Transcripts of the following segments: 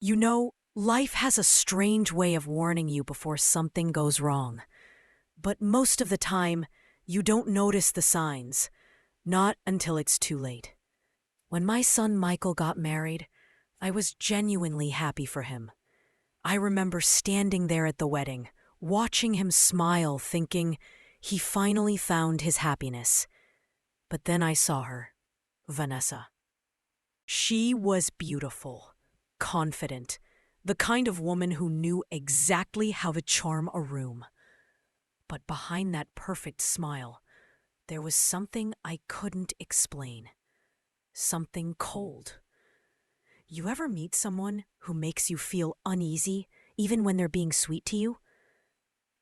You know, life has a strange way of warning you before something goes wrong. But most of the time, you don't notice the signs, not until it's too late. When my son Michael got married, I was genuinely happy for him. I remember standing there at the wedding, watching him smile, thinking he finally found his happiness. But then I saw her, Vanessa. She was beautiful, confident, the kind of woman who knew exactly how to charm a room. But behind that perfect smile, there was something I couldn't explain. Something cold. You ever meet someone who makes you feel uneasy, even when they're being sweet to you?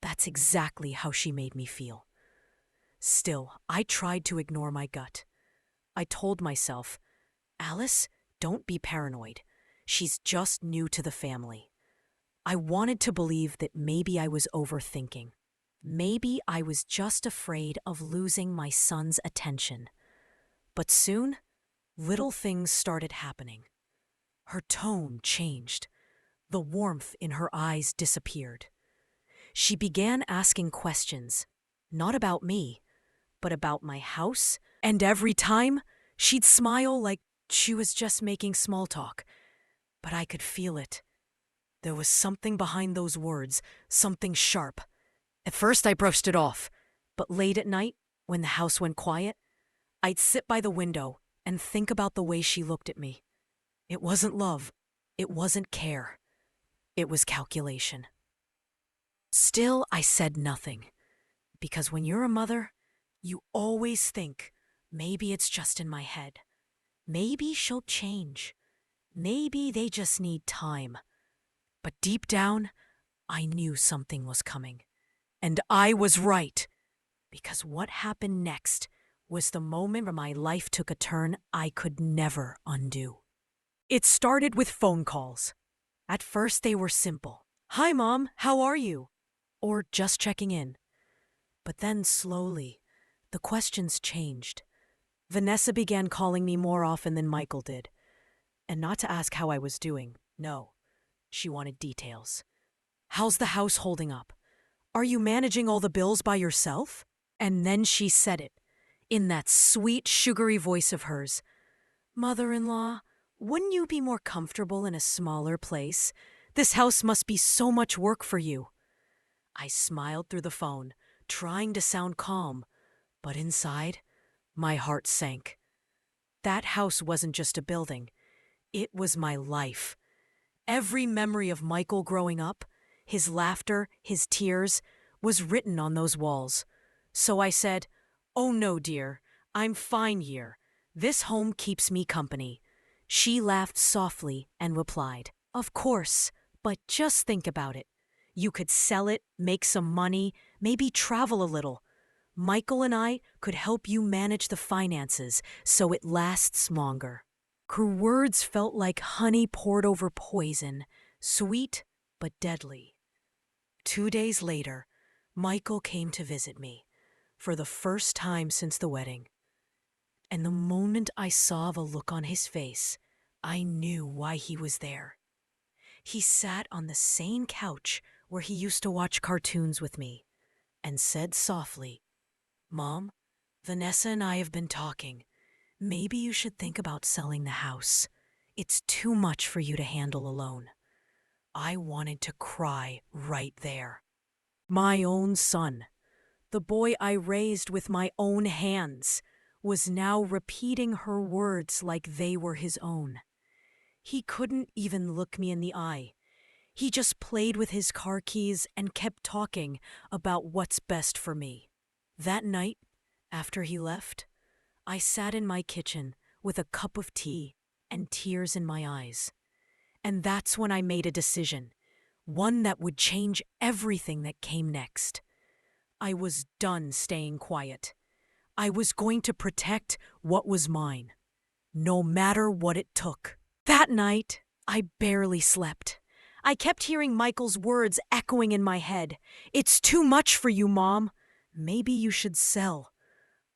That's exactly how she made me feel. Still, I tried to ignore my gut. I told myself, Alice, don't be paranoid. She's just new to the family. I wanted to believe that maybe I was overthinking. Maybe I was just afraid of losing my son's attention. But soon, little things started happening. Her tone changed. The warmth in her eyes disappeared. She began asking questions, not about me, but about my house, and every time, she'd smile like she was just making small talk. But I could feel it. There was something behind those words, something sharp. At first I brushed it off, but late at night, when the house went quiet, I'd sit by the window and think about the way she looked at me. It wasn't love. It wasn't care. It was calculation. Still, I said nothing. Because when you're a mother, you always think, maybe it's just in my head. Maybe she'll change. Maybe they just need time. But deep down, I knew something was coming. And I was right. Because what happened next was the moment where my life took a turn I could never undo. It started with phone calls. At first they were simple. Hi, Mom, how are you? Or just checking in. But then slowly, the questions changed. Vanessa began calling me more often than Michael did. And not to ask how I was doing, no. She wanted details. How's the house holding up? Are you managing all the bills by yourself? And then she said it, in that sweet, sugary voice of hers. Mother-in-law, wouldn't you be more comfortable in a smaller place? This house must be so much work for you. I smiled through the phone, trying to sound calm, but inside, my heart sank. That house wasn't just a building. It was my life. Every memory of Michael growing up, his laughter, his tears, was written on those walls. So I said, "Oh no, dear, I'm fine here. This home keeps me company." She laughed softly and replied, "Of course, but just think about it. You could sell it, make some money, maybe travel a little. Michael and I could help you manage the finances so it lasts longer." Her words felt like honey poured over poison, sweet but deadly. 2 days later, Michael came to visit me, for the first time since the wedding. And the moment I saw the look on his face, I knew why he was there. He sat on the same couch where he used to watch cartoons with me, and said softly, "Mom, Vanessa and I have been talking. Maybe you should think about selling the house. It's too much for you to handle alone." I wanted to cry right there. My own son, the boy I raised with my own hands, was now repeating her words like they were his own. He couldn't even look me in the eye. He just played with his car keys and kept talking about what's best for me. That night, after he left, I sat in my kitchen with a cup of tea and tears in my eyes. And that's when I made a decision, one that would change everything that came next. I was done staying quiet. I was going to protect what was mine, no matter what it took. That night, I barely slept. I kept hearing Michael's words echoing in my head. "It's too much for you, Mom. Maybe you should sell."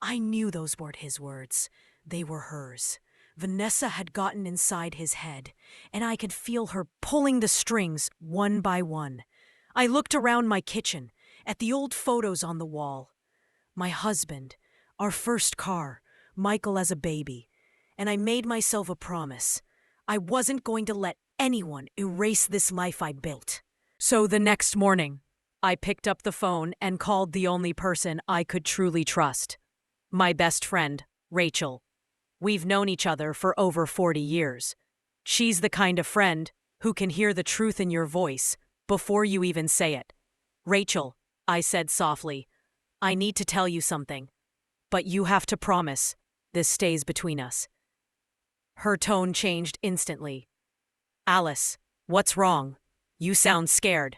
I knew those weren't his words. They were hers. Vanessa had gotten inside his head, and I could feel her pulling the strings one by one. I looked around my kitchen, at the old photos on the wall. My husband, our first car, Michael as a baby, and I made myself a promise. I wasn't going to let anyone erase this life I built. So the next morning, I picked up the phone and called the only person I could truly trust. My best friend, Rachel. We've known each other for over 40 years. She's the kind of friend who can hear the truth in your voice before you even say it. Rachel, I said softly, I need to tell you something, but you have to promise this stays between us. Her tone changed instantly. Alice, what's wrong? You sound scared.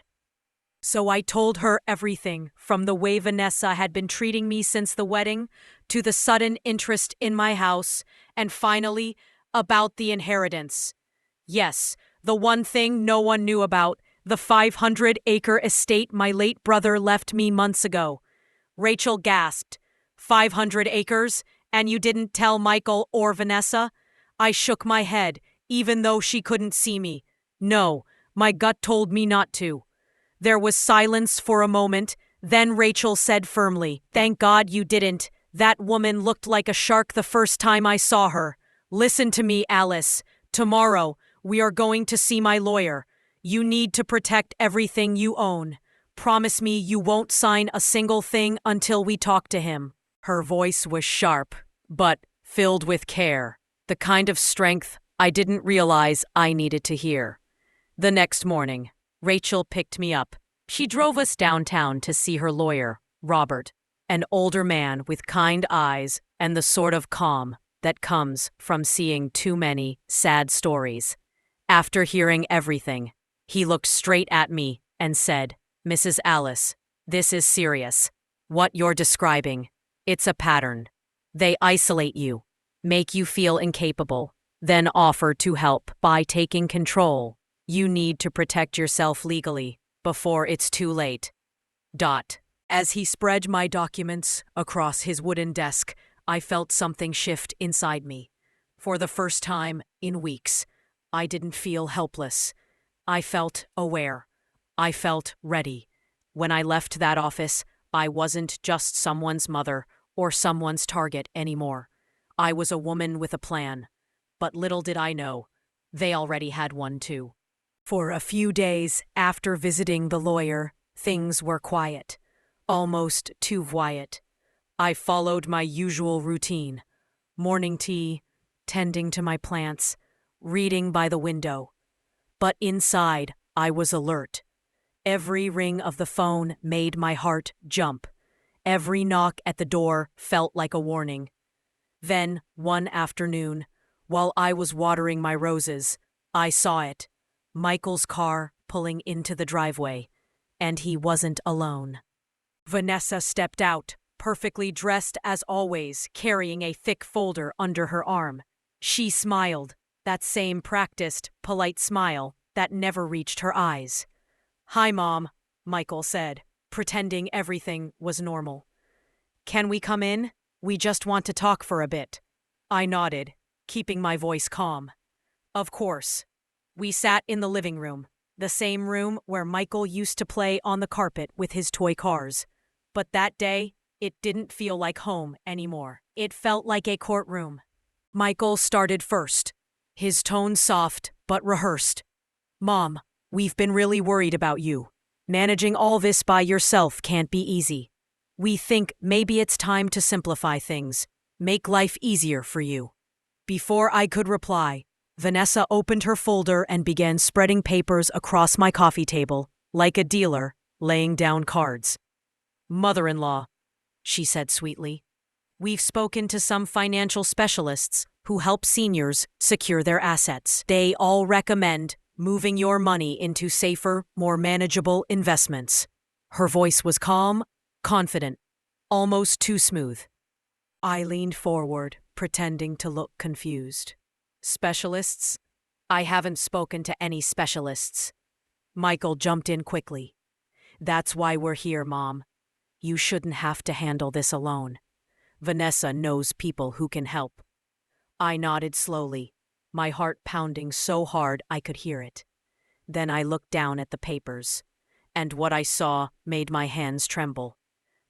So I told her everything, from the way Vanessa had been treating me since the wedding, to the sudden interest in my house, and finally, about the inheritance. Yes, the one thing no one knew about, the 500-acre estate my late brother left me months ago. Rachel gasped. 500 acres, and you didn't tell Michael or Vanessa? I shook my head, even though she couldn't see me. No, my gut told me not to. There was silence for a moment, then Rachel said firmly, Thank God you didn't. That woman looked like a shark the first time I saw her. Listen to me, Alice. Tomorrow, we are going to see my lawyer. You need to protect everything you own. Promise me you won't sign a single thing until we talk to him. Her voice was sharp, but filled with care, the kind of strength I didn't realize I needed to hear. The next morning, Rachel picked me up. She drove us downtown to see her lawyer, Robert, an older man with kind eyes and the sort of calm that comes from seeing too many sad stories. After hearing everything, he looked straight at me and said, Mrs. Alice, this is serious. What you're describing, it's a pattern. They isolate you, make you feel incapable, then offer to help by taking control. You need to protect yourself legally before it's too late. As he spread my documents across his wooden desk, I felt something shift inside me. For the first time in weeks, I didn't feel helpless. I felt aware. I felt ready. When I left that office, I wasn't just someone's mother or someone's target anymore. I was a woman with a plan. But little did I know, they already had one too. For a few days after visiting the lawyer, things were quiet. Almost too quiet. I followed my usual routine. Morning tea, tending to my plants, reading by the window. But inside, I was alert. Every ring of the phone made my heart jump. Every knock at the door felt like a warning. Then, one afternoon, while I was watering my roses, I saw it. Michael's car pulling into the driveway. And he wasn't alone. Vanessa stepped out, perfectly dressed as always, carrying a thick folder under her arm. She smiled, that same practiced, polite smile that never reached her eyes. Hi, Mom, Michael said, pretending everything was normal. Can we come in? We just want to talk for a bit. I nodded, keeping my voice calm. Of course. We sat in the living room, the same room where Michael used to play on the carpet with his toy cars. But that day, it didn't feel like home anymore. It felt like a courtroom. Michael started first, his tone soft but rehearsed. Mom, we've been really worried about you. Managing all this by yourself can't be easy. We think maybe it's time to simplify things, make life easier for you. Before I could reply, Vanessa opened her folder and began spreading papers across my coffee table, like a dealer laying down cards. Mother-in-law, she said sweetly. We've spoken to some financial specialists who help seniors secure their assets. They all recommend moving your money into safer, more manageable investments. Her voice was calm, confident, almost too smooth. I leaned forward, pretending to look confused. Specialists? I haven't spoken to any specialists. Michael jumped in quickly. That's why we're here, Mom. You shouldn't have to handle this alone. Vanessa knows people who can help. I nodded slowly, my heart pounding so hard I could hear it. Then I looked down at the papers, and what I saw made my hands tremble.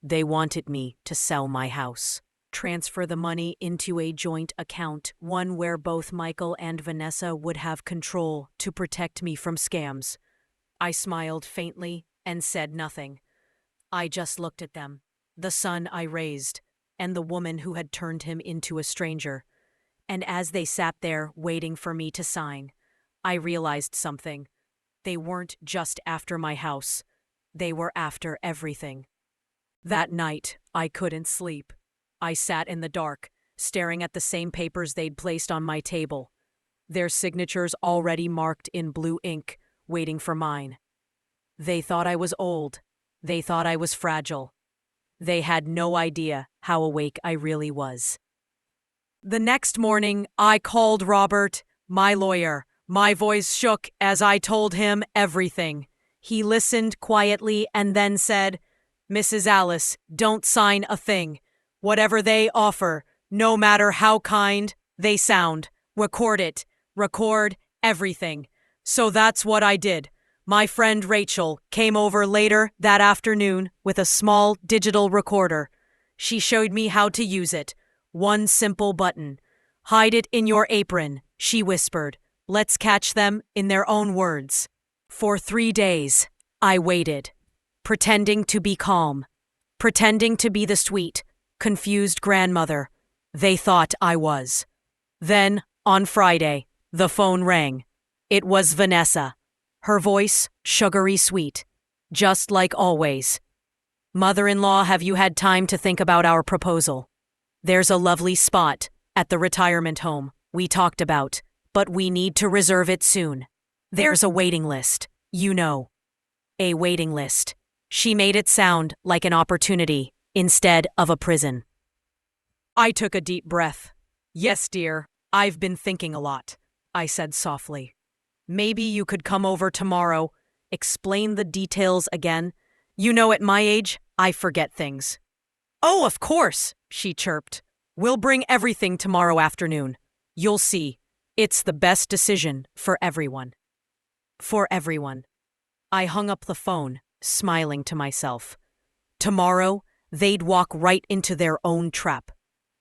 They wanted me to sell my house, transfer the money into a joint account, one where both Michael and Vanessa would have control to protect me from scams. I smiled faintly and said nothing. I just looked at them, the son I raised, and the woman who had turned him into a stranger. And as they sat there waiting for me to sign, I realized something. They weren't just after my house. They were after everything. That night, I couldn't sleep. I sat in the dark, staring at the same papers they'd placed on my table, their signatures already marked in blue ink, waiting for mine. They thought I was old. They thought I was fragile. They had no idea how awake I really was. The next morning, I called Robert, my lawyer. My voice shook as I told him everything. He listened quietly and then said, "Mrs. Alice, don't sign a thing. Whatever they offer, no matter how kind they sound, record it. Record everything." So that's what I did. My friend Rachel came over later that afternoon with a small digital recorder. She showed me how to use it. One simple button. "Hide it in your apron," she whispered. "Let's catch them in their own words." For 3 days, I waited, pretending to be calm, pretending to be the sweet, confused grandmother they thought I was. Then, on Friday, the phone rang. It was Vanessa. Her voice, sugary sweet, just like always. "Mother-in-law, have you had time to think about our proposal? There's a lovely spot at the retirement home we talked about, but we need to reserve it soon. There's a waiting list, you know." A waiting list. She made it sound like an opportunity instead of a prison. I took a deep breath. "Yes, dear, I've been thinking a lot," I said softly. "Maybe you could come over tomorrow, explain the details again. You know, at my age, I forget things." "Oh, of course," she chirped. "We'll bring everything tomorrow afternoon. You'll see. It's the best decision for everyone." For everyone. I hung up the phone, smiling to myself. Tomorrow, they'd walk right into their own trap.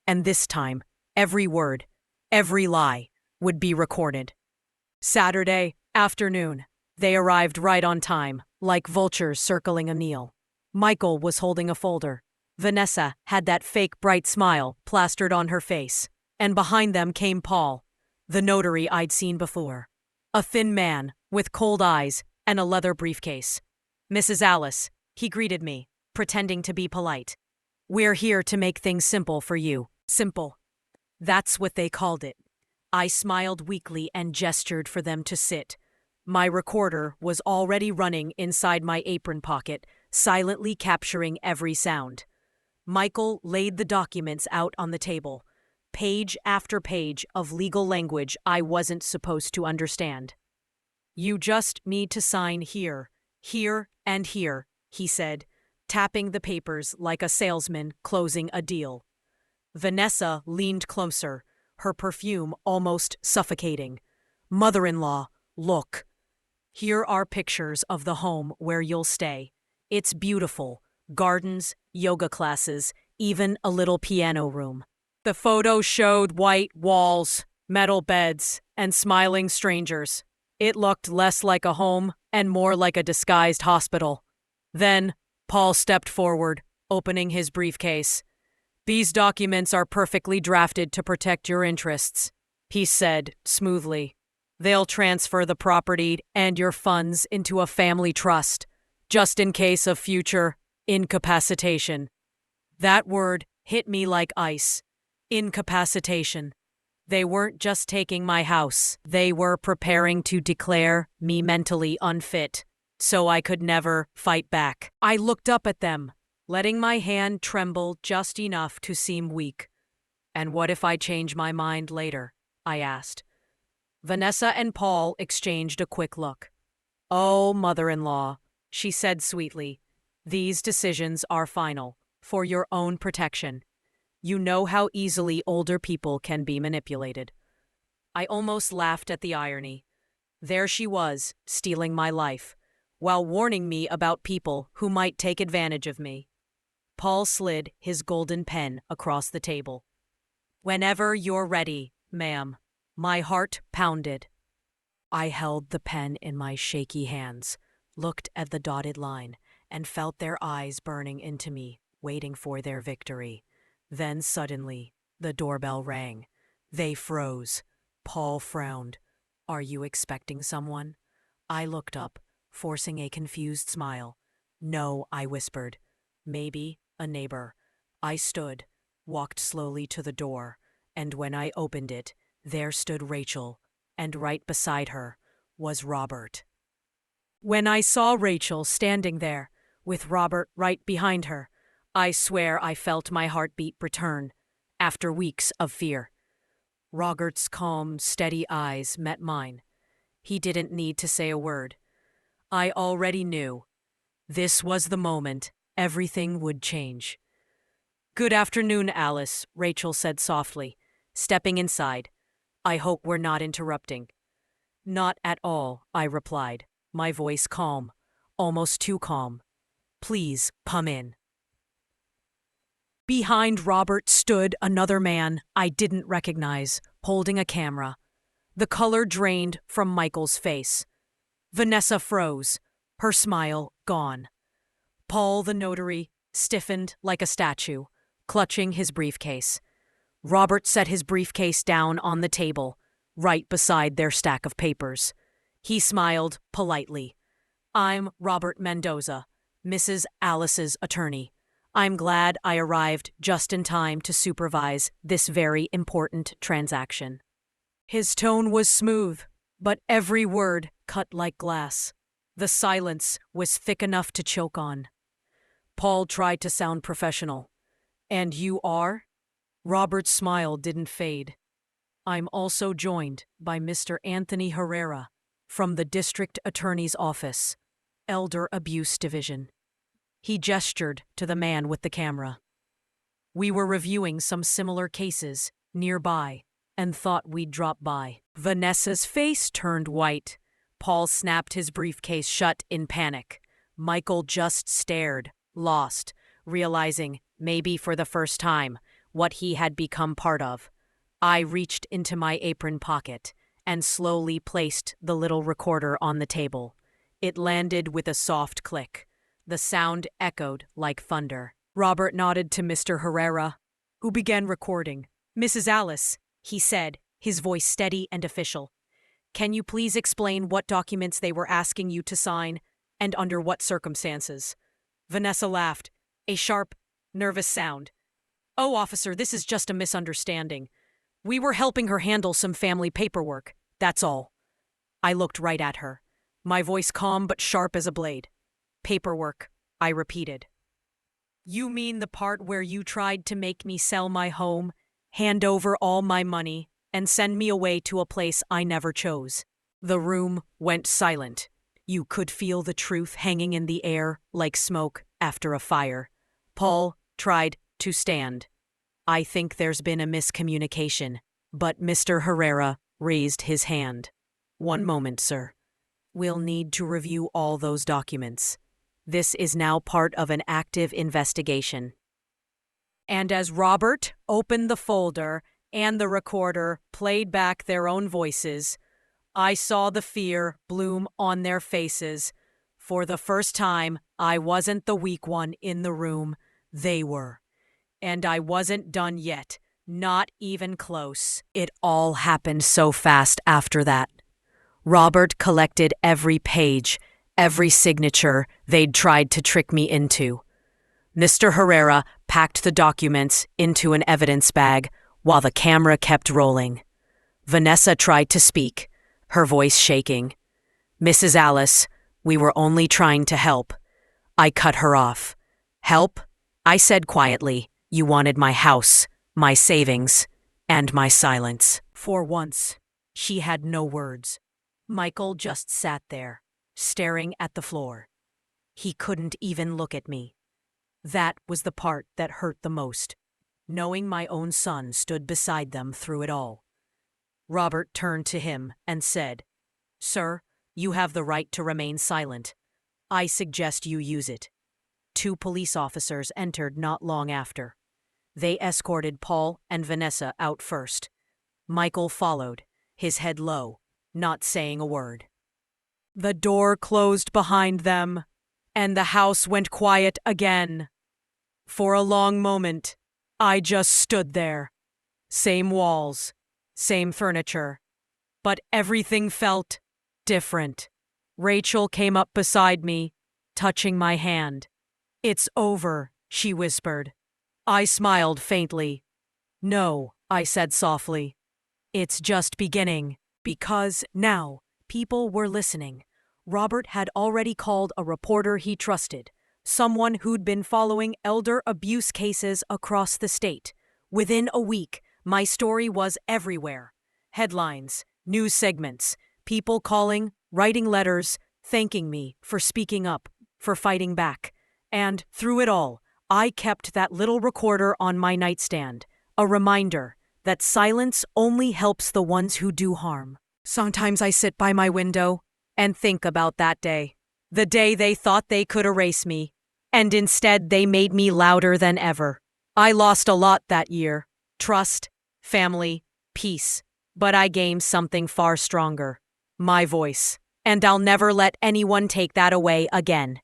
And this time, every word, every lie, would be recorded. Saturday afternoon. They arrived right on time, like vultures circling a meal. Michael was holding a folder. Vanessa had that fake bright smile plastered on her face. And behind them came Paul, the notary I'd seen before. A thin man, with cold eyes and a leather briefcase. "Mrs. Alice," he greeted me, pretending to be polite. "We're here to make things simple for you." Simple. That's what they called it. I smiled weakly and gestured for them to sit. My recorder was already running inside my apron pocket, silently capturing every sound. Michael laid the documents out on the table, page after page of legal language I wasn't supposed to understand. "You just need to sign here, here, and here," he said, tapping the papers like a salesman closing a deal. Vanessa leaned closer, her perfume almost suffocating. "Mother-in-law, look. Here are pictures of the home where you'll stay. It's beautiful. Gardens, yoga classes, even a little piano room." The photos showed white walls, metal beds, and smiling strangers. It looked less like a home and more like a disguised hospital. Then, Paul stepped forward, opening his briefcase. "These documents are perfectly drafted to protect your interests," he said smoothly. "They'll transfer the property and your funds into a family trust, just in case of future incapacitation." That word hit me like ice. Incapacitation. They weren't just taking my house. They were preparing to declare me mentally unfit, so I could never fight back. I looked up at them, letting my hand tremble just enough to seem weak. "And what if I change my mind later?" I asked. Vanessa and Paul exchanged a quick look. "Oh, mother-in-law," she said sweetly, "these decisions are final, for your own protection. You know how easily older people can be manipulated. I almost laughed at the irony. There she was, stealing my life, while warning me about people who might take advantage of me. Paul slid his golden pen across the table. "Whenever you're ready, ma'am." My heart pounded. I held the pen in my shaky hands, looked at the dotted line, and felt their eyes burning into me, waiting for their victory. Then suddenly, the doorbell rang. They froze. Paul frowned. "Are you expecting someone?" I looked up, forcing a confused smile. "No," I whispered. "Maybe a neighbor." I stood, walked slowly to the door, and when I opened it, there stood Rachel, and right beside her was Robert. When I saw Rachel standing there, with Robert right behind her, I swear I felt my heartbeat return, after weeks of fear. Robert's calm, steady eyes met mine. He didn't need to say a word. I already knew. This was the moment everything would change. "Good afternoon, Alice," Rachel said softly, stepping inside. "I hope we're not interrupting." "Not at all," I replied, my voice calm, almost too calm. "Please, come in." Behind Robert stood another man I didn't recognize, holding a camera. The color drained from Michael's face. Vanessa froze, her smile gone. Paul the notary stiffened like a statue, clutching his briefcase. Robert set his briefcase down on the table, right beside their stack of papers. He smiled politely. "I'm Robert Mendoza, Mrs. Alice's attorney. I'm glad I arrived just in time to supervise this very important transaction." His tone was smooth, but every word cut like glass. The silence was thick enough to choke on. Paul tried to sound professional. "And you are?" Robert's smile didn't fade. "I'm also joined by Mr. Anthony Herrera from the District Attorney's Office, Elder Abuse Division." He gestured to the man with the camera. "We were reviewing some similar cases nearby and thought we'd drop by." Vanessa's face turned white. Paul snapped his briefcase shut in panic. Michael just stared, lost, realizing, maybe for the first time, what he had become part of. I reached into my apron pocket and slowly placed the little recorder on the table. It landed with a soft click. The sound echoed like thunder. Robert nodded to Mr. Herrera, who began recording. "Mrs. Alice," he said, his voice steady and official, "can you please explain what documents they were asking you to sign and under what circumstances?" Vanessa laughed, a sharp, nervous sound. "Oh, officer, this is just a misunderstanding. We were helping her handle some family paperwork, that's all." I looked right at her, my voice calm but sharp as a blade. "Paperwork," I repeated. "You mean the part where you tried to make me sell my home, hand over all my money, and send me away to a place I never chose?" The room went silent. You could feel the truth hanging in the air like smoke after a fire. Paul tried to stand. "I think there's been a miscommunication," but Mr. Herrera raised his hand. "One moment, sir. We'll need to review all those documents. This is now part of an active investigation." And as Robert opened the folder and the recorder played back their own voices, I saw the fear bloom on their faces. For the first time, I wasn't the weak one in the room. They were. And I wasn't done yet, not even close. It all happened so fast after that. Robert collected every page, every signature they'd tried to trick me into. Mr. Herrera packed the documents into an evidence bag while the camera kept rolling. Vanessa tried to speak, her voice shaking. "Mrs. Alice, we were only trying to help." I cut her off. "Help?" I said quietly. "You wanted my house, my savings, and my silence." For once, she had no words. Michael just sat there, staring at the floor. He couldn't even look at me. That was the part that hurt the most. knowing my own son stood beside them through it all. Robert turned to him and said, "Sir, you have the right to remain silent. I suggest you use it." 2 police officers entered not long after. They escorted Paul and Vanessa out first. Michael followed, his head low, not saying a word. The door closed behind them, and the house went quiet again. For a long moment, I just stood there. Same walls, same furniture, but everything felt different. Rachel came up beside me, touching my hand. "It's over," she whispered. I smiled faintly. "No," I said softly. "It's just beginning." Because now people were listening. Robert had already called a reporter he trusted, someone who'd been following elder abuse cases across the state. Within a week, my story was everywhere. Headlines, news segments, people calling, writing letters, thanking me for speaking up, for fighting back. And through it all, I kept that little recorder on my nightstand, a reminder that silence only helps the ones who do harm. Sometimes I sit by my window and think about that day. The day they thought they could erase me, and instead they made me louder than ever. I lost a lot that year. Trust, family, peace. But I gained something far stronger. My voice. And I'll never let anyone take that away again.